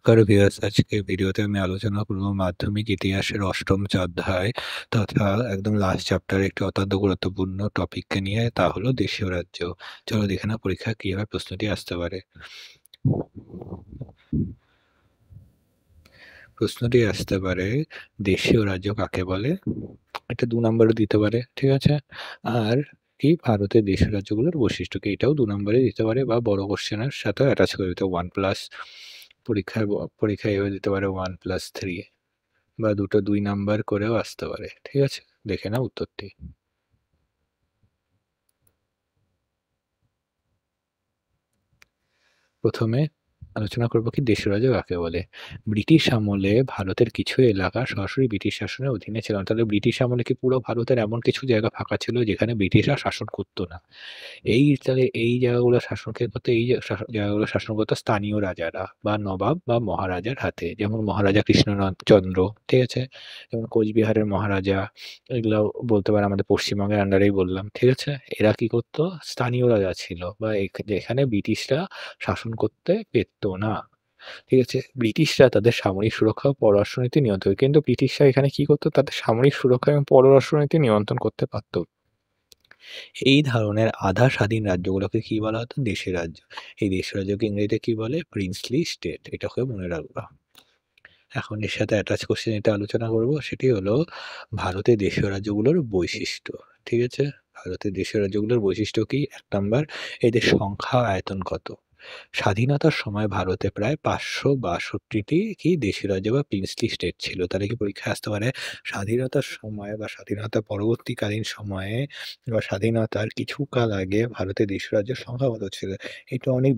নমস্কার ভিউয়ার্স, আজকের ভিডিওতে আমি আলোচনা করব মাধ্যমিক ইতিহাসের অষ্টম যে অধ্যায় তথা একদম লাস্ট চ্যাপ্টারের একটি অত্যন্ত গুরুত্বপূর্ণ টপিককে নিয়ে, তা হলো দেশীয় রাজ্য। চলো দেখে নাও পরীক্ষায় কিভাবে প্রশ্নটি আসতে পারে। প্রশ্নটি আসতে পারে, দেশীয় রাজ্য কাকে বলে? এটা ২ নম্বরে দিতে পারে, ঠিক আছে? আর কি ভারতের দেশীয় রাজ্যগুলোর বৈশিষ্ট্য কি? এটাও ২ নম্বরে দিতে পারে বা বড় কোশ্চেনের সাথেও অ্যাটাচ করে দিতে 1 প্লাস পরীক্ষায় এভাবে দিতে পারে 1 প্লাস 3 বা দুটো ২ নাম্বার করেও আসতে পারে, ঠিক আছে? দেখে নাও উত্তরটি। প্রথমে আলোচনা করব কি দেশীয় রাজ্য কাকে বলে। ব্রিটিশ আমলে ভারতের কিছু এলাকা সরাসরি ব্রিটিশ শাসনের অধীনে ছিল না। তাহলে ব্রিটিশ আমলে কি পুরো ভারতের এমন কিছু জায়গা ফাঁকা ছিল যেখানে ব্রিটিশরা শাসন করতো না? তাহলে এই জায়গাগুলো শাসকের করতে এই যে জায়গাগুলো শাসন করতো স্থানীয় রাজারা বা নবাব বা মহারাজার হাতে। যেমন মহারাজা কৃষ্ণচন্দ্র, ঠিক আছে? যেমন কোচবিহারের মহারাজা, এগুলাও বলতে পারে আমাদের পশ্চিমবঙ্গের আন্ডারেই বললাম, ঠিক আছে? এরা কি করতো? স্থানীয় রাজা ছিল বা যেখানে ব্রিটিশরা শাসন করতে পেরতো না। ঠিক আছে? ব্রিটিশরা তাদের সামরিক সুরক্ষা ও পররাষ্ট্রনীতি নিয়ন্ত্রণ, কিন্তু ব্রিটিশরা এখানে কি করতো? তাদের সামরিক সুরক্ষা এবং পররাষ্ট্রনীতি নিয়ন্ত্রণ করতে পারত। এই ধরনের আধা স্বাধীন রাজ্যগুলোকে কি বলা হতো? দেশী রাজ্য। এই দেশী রাজ্যকে ইংরেজিতে কি বলে? Princely state. এটাকে মনে রাখবা। এখন এর সাথে অ্যাটাচ কোশ্চেন এটা আলোচনা করব, সেটি হলো ভারতের দেশীয় রাজ্যগুলোর বৈশিষ্ট্য। ঠিক আছে? ভারতের দেশীয় রাজ্যগুলোর বৈশিষ্ট্য কি? ১ নাম্বার, এদের সংখ্যা আয়তন কত? স্বাধীনতার সময় ভারতে প্রায় ৫৬২টি কি দেশীয় রাজ্য বা প্রিন্সলি স্টেট ছিল। তাহলে কি পরীক্ষায় আসতে পারে স্বাধীনতার সময় বা স্বাধীনতা পরবর্তীকালীন সময়ে বা স্বাধীনতার কিছুকাল আগে ভারতের দেশীয় রাজ্যের সংখ্যা কত ছিল? এটা অনেক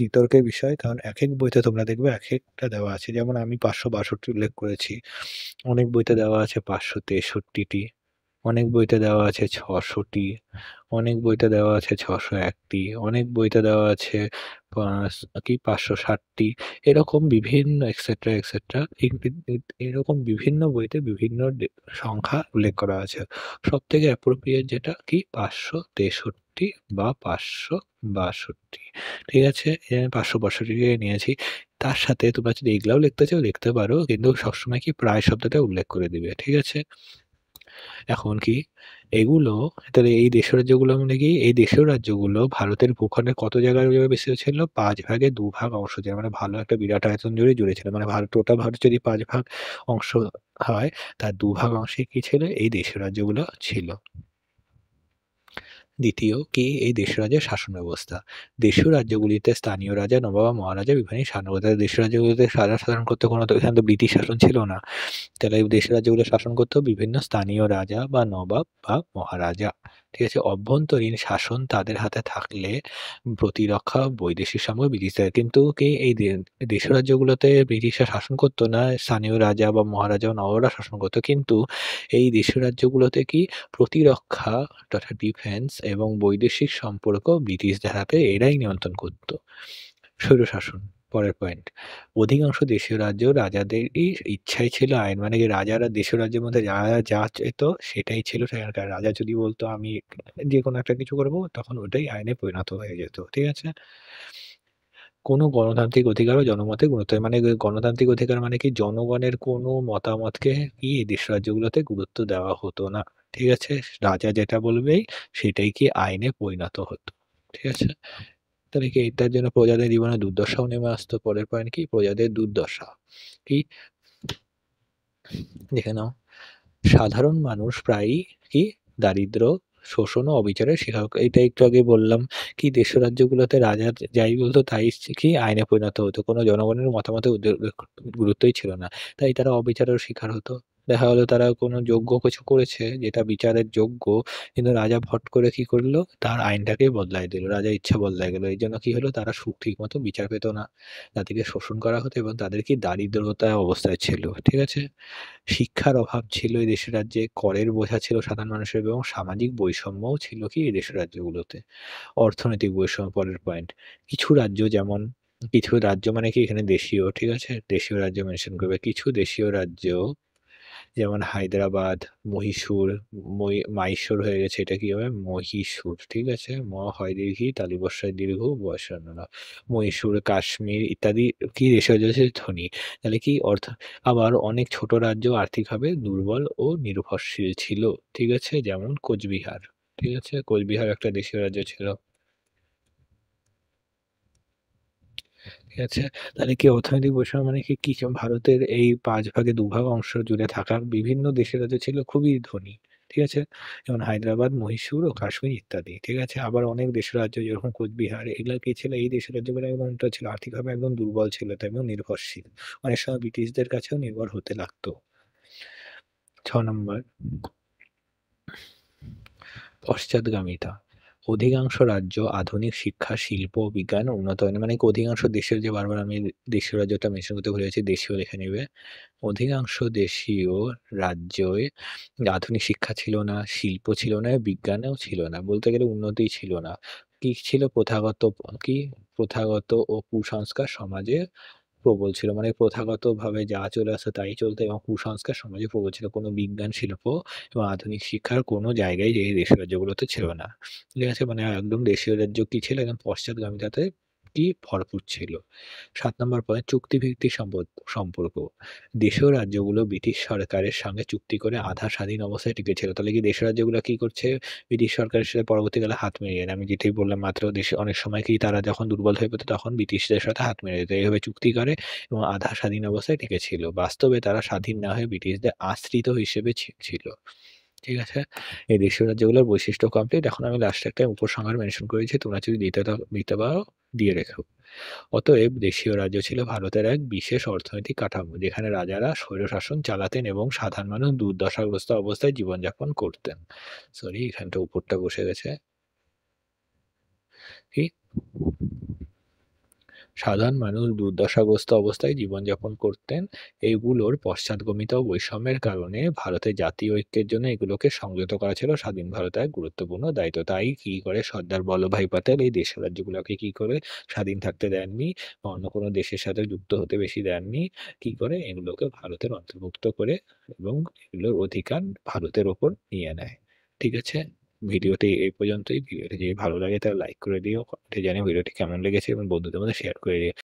বিতর্কের বিষয়, কারণ একেক বইতে তোমরা দেখবে একেকটা দেওয়া আছে। যেমন আমি ৫৬২ উল্লেখ করেছি। অনেক বইতে দেওয়া আছে ৫৬৩ টি। অনেক বইতে দেওয়া আছে ৬০০ টি, অনেক বইতে দেওয়া আছে ৬০১ টি, অনেক বইতে দেওয়া আছে পাঁচ ৫৬০ টি। এরকম বিভিন্ন এটসেট্রা, এটসেট্রা এরকম বিভিন্ন বইতে বিভিন্ন সংখ্যা উল্লেখ করা আছে। সবথেকে অ্যাপ্রোপ্রিয়েট যেটা কি ৫৬৩ বা ৫৬২। ঠিক আছে? আমি ৫৬২ কে নিয়েছি। তার সাথে তোমরা যদি এগুলাও লিখতে চাও লিখতে পারো। কিন্তু সবসময় কি প্রায় শব্দটা উল্লেখ করে দিবে। ঠিক আছে? এখন কি এগুলো, তাহলে এই দেশীয় রাজ্যগুলো মানে কি? এই দেশীয় রাজ্যগুলো ভারতের ভূখণ্ডের কত জায়গায় বিস্তৃত ছিল? ৫ ভাগে ২ ভাগ অংশ জুড়ে, মানে ভালো একটা বিরাট আয়তন জুড়ে ছিল। মানে টোটাল ভারত যদি ৫ ভাগ অংশ হয়, তার ২ ভাগ অংশে কি ছিল? এই দেশীয় রাজ্যগুলো ছিল। দ্বিতীয় কি? এই দেশীয় রাজ্যের শাসন ব্যবস্থা। দেশীয় রাজ্যগুলিতে স্থানীয় রাজা, নবাব বা মহারাজা বিভিন্ন শাসন করতেন। দেশীয় রাজ্যগুলিতে রাজা শাসন করতে কোনো তো এখানে তো ব্রিটিশ শাসন ছিল না। তাহলে এই দেশের রাজ্যগুলো শাসন করত বিভিন্ন স্থানীয় রাজা বা নবাব বা মহারাজা। ঠিক আছে? অভ্যন্তরীণ শাসন তাদের হাতে থাকলে প্রতিরক্ষা, বৈদেশিক সামগ্রী ব্রিটিশদের। কিন্তু কি এই দেশীয় রাজ্যগুলোতে ব্রিটিশরা শাসন করত না, স্থানীয় রাজা বা মহারাজা ও নবাবরা শাসন করত। কিন্তু এই দেশীয় রাজ্যগুলোতে কি প্রতিরক্ষা তথা ডিফেন্স এবং বৈদেশিক সম্পর্ক ব্রিটিশদের হাতে এরাই নিয়ন্ত্রণ করত। স্বৈরশাসন, পরের পয়েন্ট। অধিকাংশ দেশীয় রাজ্য রাজাদেরই ইচ্ছাই ছিল আইন, মানে কি রাজারা দেশীয় রাজ্যের মধ্যে যা চেত সেটাই ছিল সেখানকার। রাজা যদি বলতো আমি যেকোনো একটা কিছু করব, তখন ওটাই আইনে পরিণত হয়ে যেত। ঠিক আছে? কোনো গণতান্ত্রিক অধিকারও জনমতে গুরুত্ব, মানে গণতান্ত্রিক অধিকার মানে কি? জনগণের কোনো মতামতকে কি এই দেশ রাজ্যগুলোতে গুরুত্ব দেওয়া হতো না। ঠিক আছে? রাজা যেটা বলবেই সেটাই কি আইনে পরিণত হতো। ঠিক আছে? তাহলে কি এটার জন্য প্রজাদের জীবনে দুর্দশাও নেমে আসতো। পরের পয়েন্ট কি? প্রজাদের দুর্দশা। কি? দেখে নাও। সাধারণ মানুষ প্রায়ই কি? দারিদ্র্য, শোষণ ও অবিচারের শিকার হতো। এইটা একটু আগে বললাম। কি দেশ রাজ্যগুলোতে রাজা যাই বলতো তাই কি আইনে পরিণত হতো। কোনো জনগণের মতামতে গুরুত্বই ছিল না। তাই তারা অবিচারের শিকার হতো। দেখা গেল তারা কোনো যোগ্য কিছু করেছে যেটা বিচারের যোগ্য, কিন্তু রাজা ভট করে কি করল? তার আইনটাকেই বদলায় দিল। রাজার ইচ্ছা বদলায় গেল। এইজন্য কি হলো? তারা ঠিকমতো বিচার পেত না। তাদেরকে শোষণ করা হতো এবং তাদের কি দারিদ্রতা অবস্থায় ছিল। ঠিক আছে? শিক্ষার অভাব ছিল এই দেশের রাজ্যে, করের বোঝা ছিল সাধারণ মানুষের এবং সামাজিক বৈষম্যও ছিল কি এই দেশের রাজ্যগুলোতে। অর্থনৈতিক বৈষম্য, পরের পয়েন্ট। কিছু রাজ্য যেমন, কিছু রাজ্য মানে কি এখানে দেশীয়, ঠিক আছে? দেশীয় রাজ্য মেনশন করবে। কিছু দেশীয় রাজ্য যেমন হায়দ্রাবাদ, মহীশূর, মাইশোর হয়ে গেছে এটা কি হবে? মহীশূর। ঠিক আছে? ম হয় দীর্ঘি, তালিবস্যায় দীর্ঘ, বস্যায় ন। মহীশূর, কাশ্মীর ইত্যাদি কি দেশের হচ্ছে ধনী। তাহলে কি অর্থ আবার অনেক ছোট রাজ্য আর্থিকভাবে দুর্বল ও নির্ভরশীল ছিল। ঠিক আছে? যেমন কোচবিহার। ঠিক আছে? কোচবিহার একটা দেশীয় রাজ্য ছিল। ঠিক আছে? তাহলে কি অর্থনৈতিক বৈষম্য মানে কি ভারতের এই ৫ ভাগে ২ ভাগ অংশ জুড়ে থাকা বিভিন্ন দেশের রাজ্য ছিল খুবই ধনী। ঠিক আছে? যেমন হায়দ্রাবাদ, মহীশূর ও কাশ্মীর ইত্যাদি। ঠিক আছে? আবার অনেক দেশের রাজ্য যেরকম কোচবিহার এগুলা কি ছিল এই দেশের রাজ্যগুলো এমনটা ছিল আর্থিকভাবে একদম দুর্বল ছিল এবং নির্ভরশীল। অনেক সময় ব্রিটিশদের কাছেও নির্ভর হতে লাগতো। ৬ নম্বর পশ্চাৎগামিতা। অধিকাংশ রাজ্য আধুনিক শিক্ষা, শিল্প, বিজ্ঞান ও উন্নত হয়নি। মানে কি অধিকাংশ দেশের যে বারবার আমি দেশীয় রাজ্যটা মেনশন করতে ভুলে গেছি, দেশীয় লিখে নিবে। অধিকাংশ দেশীয় রাজ্যই আধুনিক শিক্ষা ছিল না, শিল্প ছিল না, বিজ্ঞানেও ছিল না। বলতে গেলে উন্নতিই ছিল না। কি ছিল? প্রথাগত ও কুসংস্কার সমাজে প্রবল ছিল। মানে প্রথাগতভাবে যা চলে আসছে তাই চলত এবং কুসংস্কার সমাজে প্রবল ছিল। কোনো বিজ্ঞান, শিল্প এবং আধুনিক শিক্ষার কোনো জায়গায় এই দেশীয় রাজ্যগুলোতে ছিল না। ঠিক আছে? মানে একদম দেশীয় রাজ্য কি ছিল? একদম পশ্চাৎগামিতাতে কি ভরপুর ছিল। ৭ নম্বর পয়েন্ট চুক্তিভিত্তিক সম্পর্ক। দেশীয় রাজ্যগুলো ব্রিটিশ সরকারের সঙ্গে চুক্তি করে আধা স্বাধীন অবস্থায় টিকেছিল। তাহলে কি দেশের রাজ্যগুলো কি করছে? ব্রিটিশ সরকারের সাথে পরবর্তীকালে হাত মিলিয়ে নেয়। আমি যেটাই বললাম মাত্র দেশে অনেক সময় কি তারা যখন দুর্বল হয়ে পড়তো তখন ব্রিটিশদের সাথে হাত মিলিয়ে দিত। এভাবে চুক্তি করে এবং আধা স্বাধীন অবস্থায় টিকেছিল। বাস্তবে তারা স্বাধীন না হয়ে ব্রিটিশদের আশ্রিত হিসেবে ছিল। ঠিক আছে? এই দেশীয় রাজ্যগুলোর বৈশিষ্ট্য কমপ্লিট। এখন আমি লাস্টে একটা উপসংহার মেনশন করেছি। তোমরা যদি দিতে পারো দিয়ে রেখো। অতএব দেশীয় রাজ্য ছিল ভারতের এক বিশেষ অর্থনৈতিক কাঠামো, যেখানে রাজারা স্বৈরশাসন চালাতেন এবং সাধারণ মানুষ দুর্দশাগ্রস্ত অবস্থায় জীবনযাপন করতেন। সরি, এখানটা উপরটা বসে গেছে। কি? সাধারণ মানুষ দুর্দশাগ্রস্ত অবস্থায় জীবনযাপন করতেন। এগুলোর পশ্চাৎগমিতা ও বৈষম্যের কারণে ভারতের জাতীয় ঐক্যের জন্য এগুলোকে সংযত করা ছিল স্বাধীন ভারতের এক গুরুত্বপূর্ণ দায়িত্ব। তাই কি করে সর্দার বল্লভভাই প্যাটেল এই দেশের রাজ্যগুলোকে কি করে স্বাধীন থাকতে দেননি বা অন্য কোনো দেশের সাথে যুক্ত হতে বেশি দেননি। কি করে এগুলোকে ভারতের অন্তর্ভুক্ত করে এবং এগুলোর অধিকার ভারতের ওপর নিয়ে নেয়। ঠিক আছে? ভিডিওটি এই পর্যন্তই। ভিডিওটি যদি ভালো লাগে তাহলে লাইক করে দিও। কমেন্টে জানিও ভিডিওটি কেমন লেগেছে এবং বন্ধুদের মধ্যে শেয়ার করে দিও।